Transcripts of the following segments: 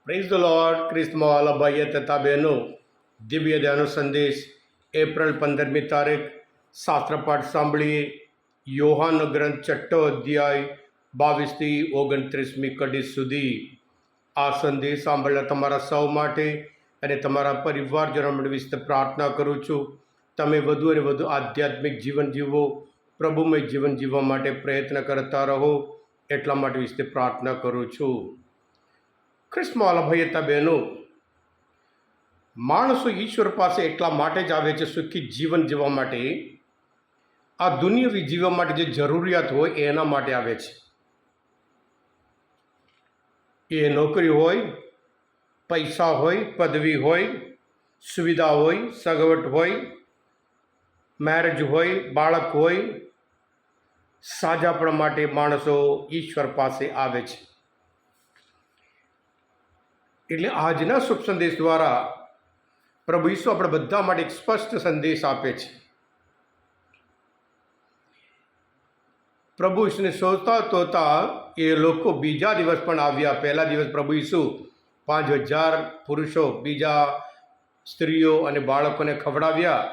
Praise the lord. ખ્રિસ્તમાં વાલા ભાઈઓ તથા બહેનો, દિવ્ય ધ્યાનો સંદેશ એપ્રિલ 15મી તારીખ શાસ્ત્રપાઠ સાંભળીએ. યોહાનનો ગ્રંથ 6ઠો અધ્યાય 22થી 29મી કડી સુધી. આ સંદેશ સાંભળનાર તમારા સૌ માટે અને તમારા પરિવારજનો વિશે પ્રાર્થના કરું છું. તમે વધુ અને વધુ આધ્યાત્મિક જીવન જીવો, પ્રભુમય જીવન જીવવા માટે પ્રયત્ન કરતા રહો, એટલા માટે વિશે પ્રાર્થના કરું છું. ખ્રિસ્તમાં વાલા ભાઈ હતા બહેનો, માણસો ઈશ્વર પાસે એટલા માટે જ આવે છે સુખી જીવન જીવવા માટે. આ દુનિયાવી જીવવા માટે જે જરૂરિયાત હોય એના માટે આવે છે. એ નોકરી હોય, પૈસા હોય, પદવી હોય, સુવિધા હોય, સગવડ હોય, મેરેજ હોય, બાળક હોય, સાજાપણ માટે માણસો ઈશ્વર પાસે આવે છે. એટલે આજના શુભ સંદેશ દ્વારા પ્રભુ ઈસુ આપણે બધા માટે એક સ્પષ્ટ સંદેશ આપે છે. પ્રભુ ઈસુને શોધતા તોતા એ લોકો બીજા દિવસ પણ આવ્યા. પહેલા દિવસ પ્રભુ ઈસુ 5,000 પુરુષો, બીજા સ્ત્રીઓ અને બાળકોને ખવડાવ્યા,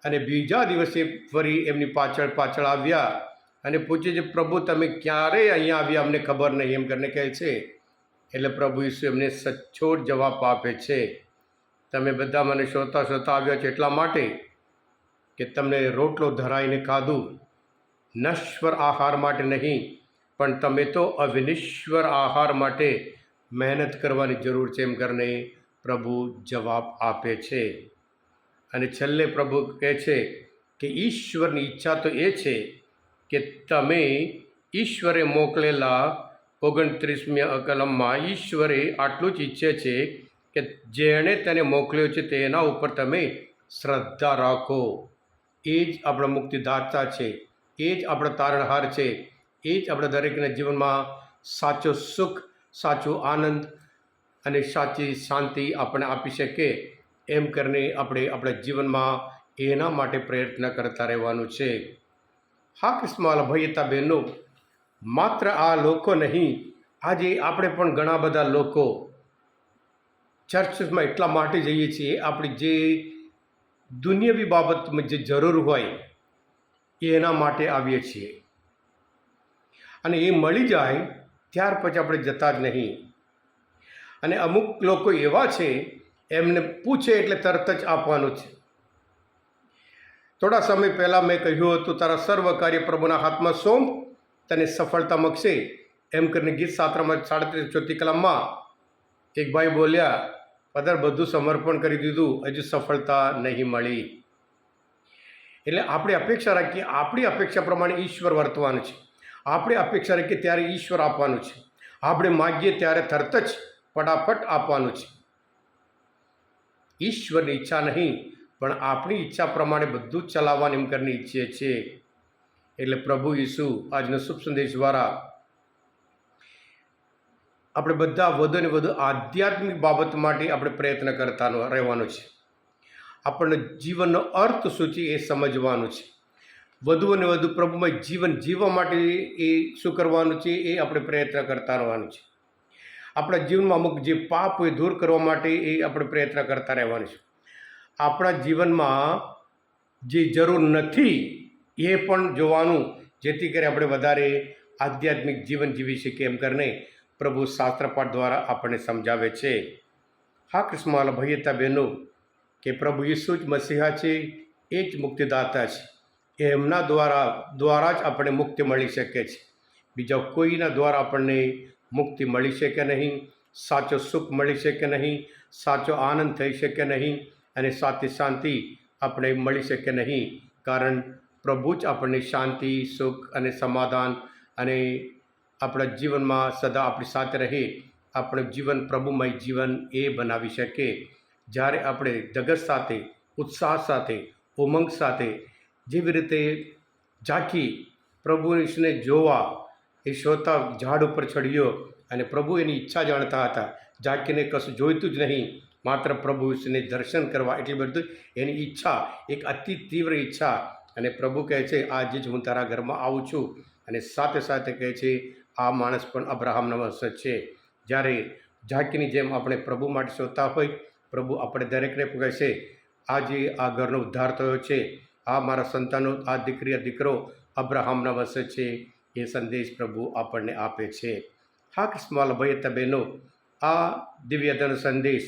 અને બીજા દિવસે ફરી એમની પાછળ આવ્યા અને પૂછે છે, પ્રભુ તમે ક્યારે અહીંયા આવ્યા, અમને ખબર નહીં, એમ કરીને કહે છે. એટલે પ્રભુ ઈસુ એમને સચોટ જવાબ આપે છે, તમે બધા મને શોધતા આવ્યા છો એટલા માટે કે તમને રોટલો ધરાઈને ખાધું, નશ્વર આહાર માટે નહીં, પણ તમે તો અવિનશ્વર આહાર માટે મહેનત કરવાની જરૂર છે, એમ કરીને પ્રભુ જવાબ આપે છે. અને છેલ્લે પ્રભુ કહે છે કે ઈશ્વરની ઈચ્છા તો એ છે કે તમે ઈશ્વરે મોકલેલા 29મી કલમમાં ઈશ્વરે આટલું જ ઈચ્છે છે કે જેણે તેને મોકલ્યો છે તેના ઉપર તમે શ્રદ્ધા રાખો. એ જ આપણા મુક્તિદાતા છે, એ જ આપણો તારણહાર છે, એ જ આપણા દરેકના જીવનમાં સાચો સુખ, સાચો આનંદ અને સાચી શાંતિ આપણને આપી શકે. એમ કરીને આપણે આપણા જીવનમાં એના માટે પ્રયત્ન કરતા રહેવાનું છે. હા ખ્રિસ્તમાં ભાઈ હતા બહેનો, માત્ર આ લોકો નહીં, આજે આપણે પણ ઘણા બધા લોકો ચર્ચમાં એટલા માટે જઈએ છીએ, આપણી જે દુનિયાવી બાબતમાં જે જરૂર હોય એના માટે આવીએ છીએ, અને એ મળી જાય ત્યાર પછી આપણે જતા જ નહીં. અને અમુક લોકો એવા છે, એમને પૂછે એટલે તરત જ આપવાનું છે. થોડા સમય પહેલાં મેં કહ્યું હતું, તારા સર્વ કાર્ય પ્રભુના હાથમાં સોંપ, તને સફળતા મળશે, એમ કરીને ગીત 37 કલમમાં એક ભાઈ બોલ્યા, પદર બધું સમર્પણ કરી દીધું, હજુ સફળતા નહીં મળી. એટલે આપણે અપેક્ષા રાખીએ, આપણી અપેક્ષા પ્રમાણે ઈશ્વર વર્તવાનું છે. આપણે અપેક્ષા રાખીએ ત્યારે ઈશ્વર આપવાનું છે. આપણે માગીએ ત્યારે તરત જ ફટાફટ આપવાનું છે. ઈશ્વરની ઈચ્છા નહીં, પણ આપણી ઈચ્છા પ્રમાણે બધું જ ચલાવવાનું એમ કરીને ઈચ્છીએ છીએ. એટલે પ્રભુ ઈસુ આજનો શુભ સંદેશ દ્વારા આપણે બધા વધુ ને વધુ આધ્યાત્મિક બાબત માટે આપણે પ્રયત્ન કરતા રહેવાનો છે. આપણને જીવનનો અર્થ શું છે એ સમજવાનું છે. વધુ અને વધુ પ્રભુમય જીવન જીવવા માટે એ શું કરવાનું છે એ આપણે પ્રયત્ન કરતા રહેવાનું છે. આપણા જીવનમાં અમુક જે પાપ હોય દૂર કરવા માટે એ આપણે પ્રયત્ન કરતા રહેવાનું છે. આપણા જીવનમાં જે જરૂર નથી એ પણ જોવાનું, જેથી કરી આપણે વધારે આધ્યાત્મિક જીવન જીવી શકીએ, એમ કરીને પ્રભુ શાસ્ત્રપાઠ દ્વારા આપણને સમજાવે છે. હા ખ્રિસ્તમાં ભાઈ હતા બહેનો, કે પ્રભુ ઈસુ જ મસીહા છે, એ જ મુક્તિદાતા છે. એમના દ્વારા જ આપણને મુક્તિ મળી શકે છે. બીજા કોઈના દ્વારા આપણને મુક્તિ મળી શકે નહીં, સાચો સુખ મળી શકે નહીં, સાચો આનંદ થઈ શકે નહીં, અને સાચી શાંતિ આપણે મળી શકે નહીં. કારણ પ્રભુ જ આપણને શાંતિ, સુખ અને સમાધાન અને આપણા જીવનમાં સદા આપણી સાથે રહે, આપણું જીવન પ્રભુમય જીવન એ બનાવી શકે. જ્યારે આપણે ધગસ સાથે, ઉત્સાહ સાથે, ઉમંગ સાથે, જેવી રીતે ઝાંખી પ્રભુ ઈસુને જોવા એ શ્રોતા ઝાડ ઉપર ચડ્યો, અને પ્રભુ એની ઈચ્છા જાણતા હતા. ઝાંખીને કશું જોઈતું જ નહીં, માત્ર પ્રભુ ઈસુને દર્શન કરવા, એટલી બધું એની ઈચ્છા, એક અતિ તીવ્ર ઈચ્છા. અને પ્રભુ કહે છે, આજે જ હું તારા ઘરમાં આવું છું. અને સાથે સાથે કહે છે, આ માણસ પણ અબ્રાહમનો વંશજ છે. જ્યારે ઝાંકીની જેમ આપણે પ્રભુ માટે શોધતા હોય, પ્રભુ આપણે દરેકને કહેશે, આજે આ ઘરનો ઉદ્ધાર થયો છે, આ મારા સંતાનો, આ દીકરી આ દીકરો અબ્રાહમના વંશ છે, એ સંદેશ પ્રભુ આપણને આપે છે. હા કિસ્માલ ભાઈ હતા બહેનો, આ દિવ્યધન સંદેશ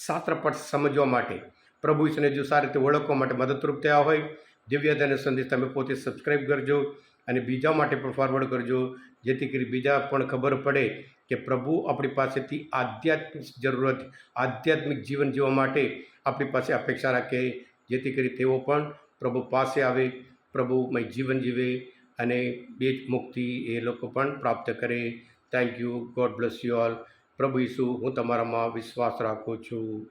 શાસ્ત્રપટ સમજવા માટે, પ્રભુ ઈસુને જો સારી રીતે ઓળખવા માટે મદદરૂપ થયા હોય, દિવ્યધન સંદેશ તમે પોતે સબસ્ક્રાઈબ કરજો અને બીજા માટે પણ ફોરવર્ડ કરજો, જેથી કરી બીજા પણ ખબર પડે કે પ્રભુ આપણી પાસેથી આધ્યાત્મિક જરૂરત, આધ્યાત્મિક જીવન જીવવા માટે આપણી પાસે અપેક્ષા રાખે, જેથી કરી તેઓ પણ પ્રભુ પાસે આવે, પ્રભુમય જીવન જીવે અને બે જ મુક્તિ એ લોકો પણ પ્રાપ્ત કરે. Thank you. God bless you all. પ્રભુ ઈસુ, હું તમારામાં વિશ્વાસ રાખું છું.